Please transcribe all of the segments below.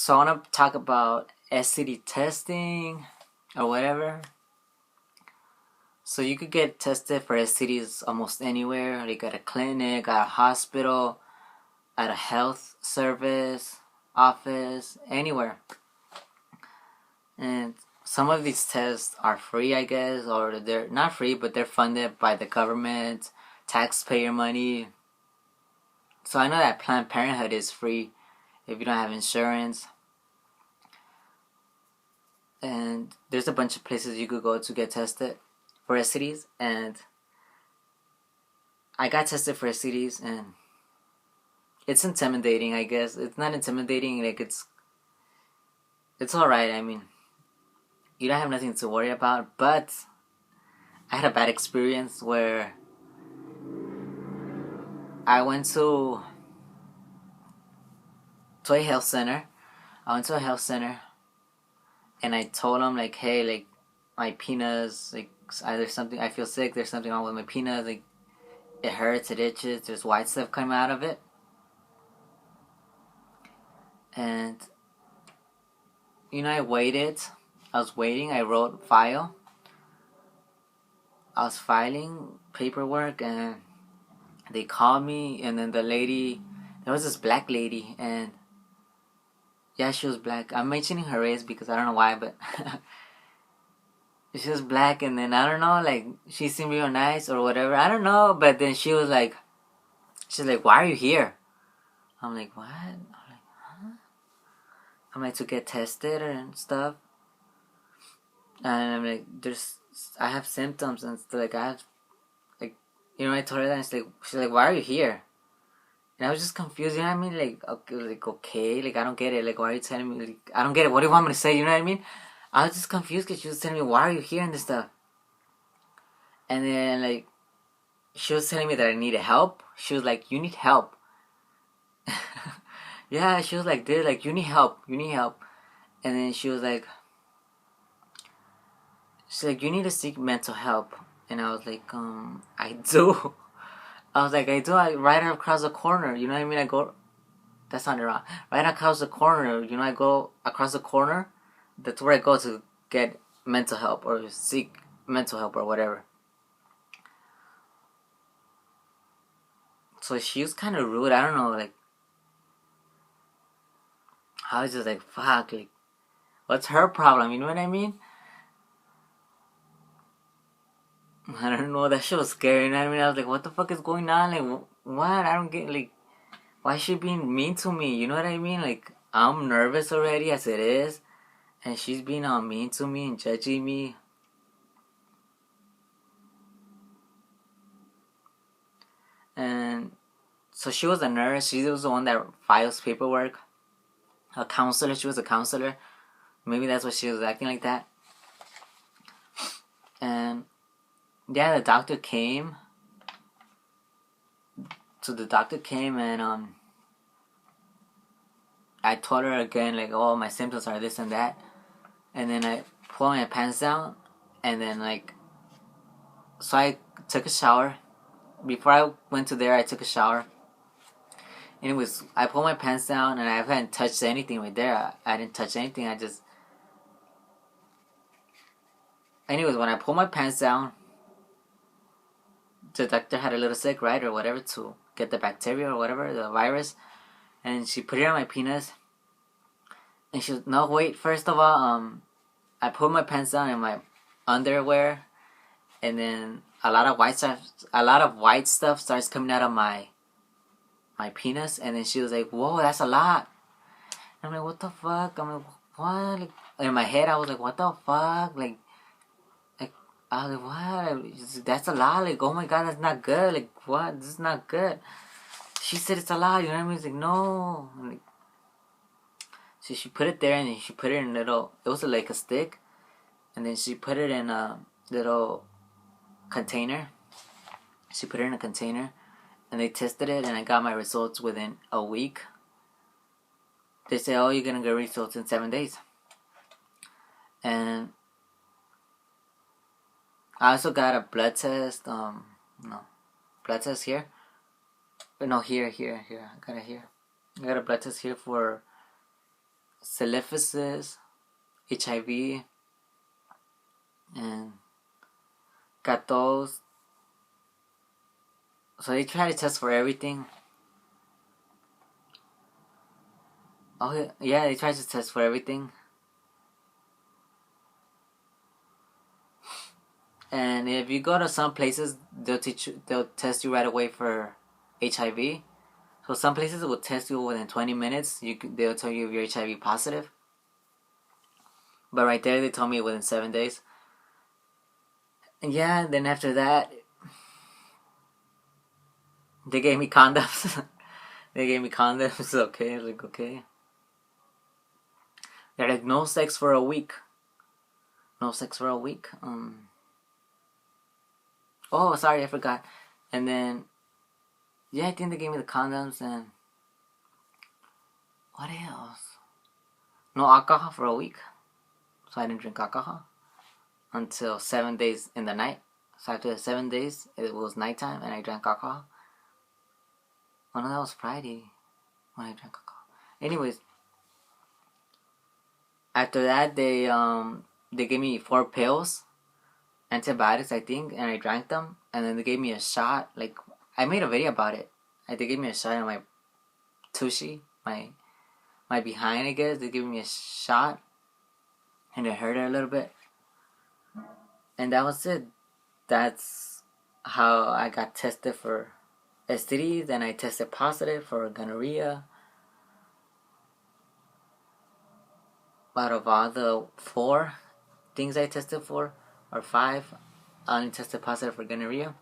So I want to talk about STD testing or whatever. So you could get tested for STDs almost anywhere, like at a clinic, at a hospital, at a health service, office, anywhere. And some of these tests are free, I guess, or they're not free, but they're funded by the government, taxpayer money. So I know that Planned Parenthood is free if you don't have insurance. And there's a bunch of places you could go to get tested for STDs, and I got tested for STDs, and it's intimidating. I guess it's not intimidating. Like it's all right. I mean, you don't have nothing to worry about. But I had a bad experience where I went to a health center. I went to a health center, and I told them like, hey, like my penis, like there's something, I feel sick. There's something wrong with my penis. Like it hurts, it itches. There's white stuff coming out of it. And I waited. I was waiting. I wrote file. I was filing paperwork, and they called me. And then the lady, there was this black lady, and yeah, she was black. I'm mentioning her race because I don't know why, but she was black. And then I don't know, like she seemed real nice or whatever. I don't know, but then she's like, "Why are you here?" I'm like, "What?" I'm like, to get tested and stuff. And I'm like, I have symptoms and stuff. Like, I have, like, I told her that, and she's like, why are you here? And I was just confused, you know what I mean? Okay, like, I don't get it. Like, why are you telling me? Like, I don't get it. What do you want me to say? You know what I mean? I was just confused because she was telling me, why are you here and this stuff? And then, like, she was telling me that I needed help. She was like, you need help. Yeah, she was like, dude, like, you need help. You need help. And then she's like, you need to seek mental help. And I was like, I do. I was like, I do. Right across the corner. You know what I mean? I go, that sounded wrong. Right across the corner. I go across the corner. That's where I go to get mental help or seek mental help or whatever. So she was kind of rude. I don't know, like, I was just like, fuck, like, what's her problem? You know what I mean? I don't know. That shit was scary. You know what I mean? I was like, what the fuck is going on? Like, what? I don't get, like, why is she being mean to me? You know what I mean? Like, I'm nervous already as it is. And she's being all mean to me and judging me. And so she was a nurse. She was the one that files paperwork. A counselor. She was a counselor. Maybe that's why she was acting like that. And yeah, the doctor came. So the doctor came, and I told her again, like, oh, my symptoms are this and that. And then I pulled my pants down. And then, like, so I took a shower. Before I went to there, I took a shower. And I pulled my pants down, and I haven't touched anything right there. I didn't touch anything. Anyways, when I pulled my pants down, the doctor had a little sick, right, or whatever, to get the bacteria or whatever, the virus. And she put it on my penis. And she was, no, wait, first of all, I pulled my pants down in my underwear. And then a lot of white stuff starts coming out of my penis. And then she was like, whoa, that's a lot. And I'm like, what the fuck? I'm like, what? Like, in my head, I was like, what the fuck? Like I was like, what? That's a lot. Like, oh my god, that's not good. Like, what? This is not good. She said it's a lot. You know what I mean? It's like, no. Like, so she put it there, and then she put it in a little, it was like a stick. And then she put it in a little container. She put it in a container. And they tested it, and I got my results within a week. They say, oh, you're going to get results in 7 days. And I also got a blood test. Blood test here. No, here. I got it here. I got a blood test here for syphilis, HIV, and got those. So they try to test for everything. Oh yeah, they try to test for everything. And if you go to some places, they'll test you right away for HIV. So some places will test you within 20 minutes. They'll tell you if you're HIV positive. But right there, they told me within 7 days. And yeah, then after that, they gave me condoms. They gave me condoms. Okay, like okay. They're like no sex for a week. No sex for a week. Oh, sorry, I forgot. And then, yeah, I think they gave me the condoms and what else? No alcohol for a week. So I didn't drink alcohol until 7 days in the night. So after the 7 days, it was nighttime and I drank alcohol. Oh no, that was Friday when I drank alcohol. Anyways, after that they gave me 4 pills, antibiotics I think, and I drank them. And then they gave me a shot. Like I made a video about it. They gave me a shot in my tushy, my behind. I guess they gave me a shot, and it hurt a little bit. And that was it. That's how I got tested for STD. Then I tested positive for gonorrhea. Out of all the 4 things I tested for, or 5, I only tested positive for gonorrhea.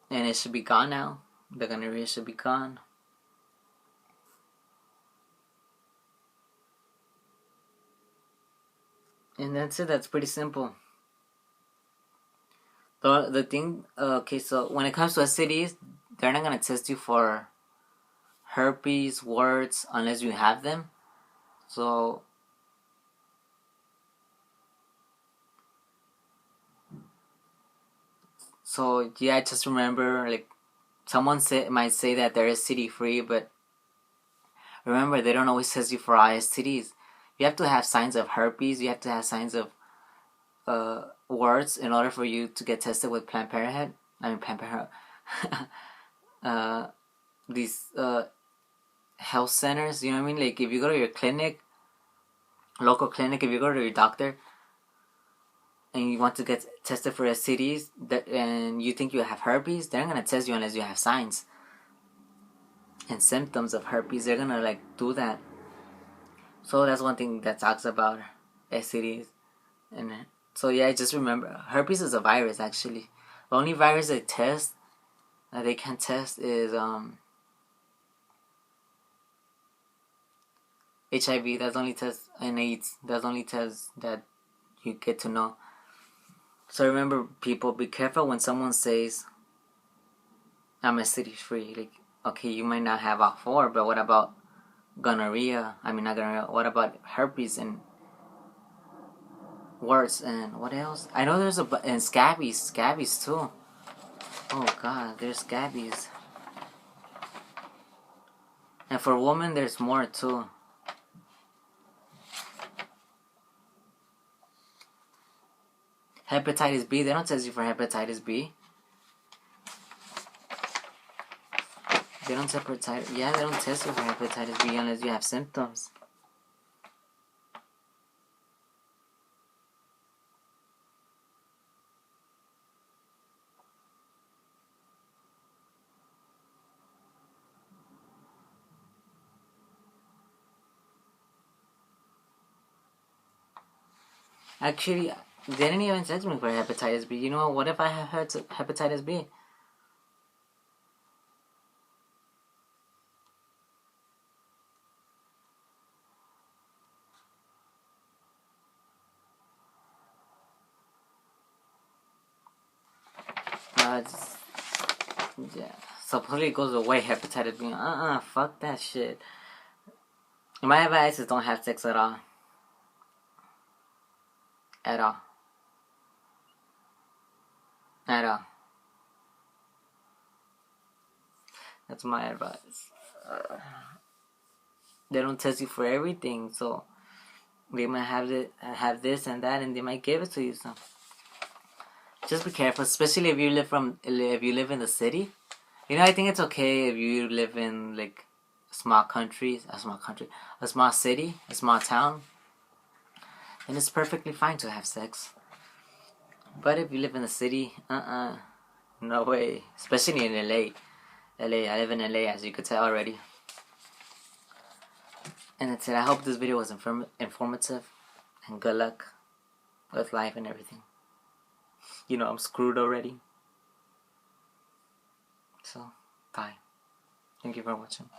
And it should be gone now. The gonorrhea should be gone. And that's it. That's pretty simple. The thing, okay, so when it comes to STDs, they're not gonna test you for herpes, warts, unless you have them. So yeah, just remember, like someone might say that they're STD free, but remember they don't always test you for STDs. You have to have signs of herpes. You have to have signs of warts in order for you to get tested with Planned Parenthood. Planned Parenthood. These health centers, you know what I mean? Like if you go to your clinic, local clinic, if you go to your doctor and you want to get tested for STDs and you think you have herpes, they're not gonna test you unless you have signs and symptoms of herpes. They're gonna like do that. So that's one thing that talks about STDs. And so yeah, just remember, herpes is a virus actually. The only virus they test that they can test is HIV. That's the only test, and AIDS. That's the only test that you get to know. So remember, people, be careful when someone says, I'm STD free. Like, okay, you might not have all 4, but what about gonorrhea? Not gonorrhea. What about herpes and warts and what else? I know there's and scabies too. Oh God, there's scabies. And for women, there's more too. Hepatitis B, they don't test you for hepatitis B. They don't test you for hepatitis B unless you have symptoms. Actually, they didn't even test me for hepatitis B. You know what if I have hepatitis B? Yeah. Supposedly it goes away, hepatitis B. Fuck that shit. My advice is don't have sex at all. At all. At all. That's my advice. They don't test you for everything, so they might have this and that, and they might give it to you. So just be careful, especially if you live in the city. You know, I think it's okay if you live in like a small city, a small town, then it's perfectly fine to have sex. But if you live in the city, no way. Especially in LA. I live in LA, as you could tell already. And that's it. I hope this video was informative, and good luck with life and everything. You know, I'm screwed already. So, bye. Thank you for watching.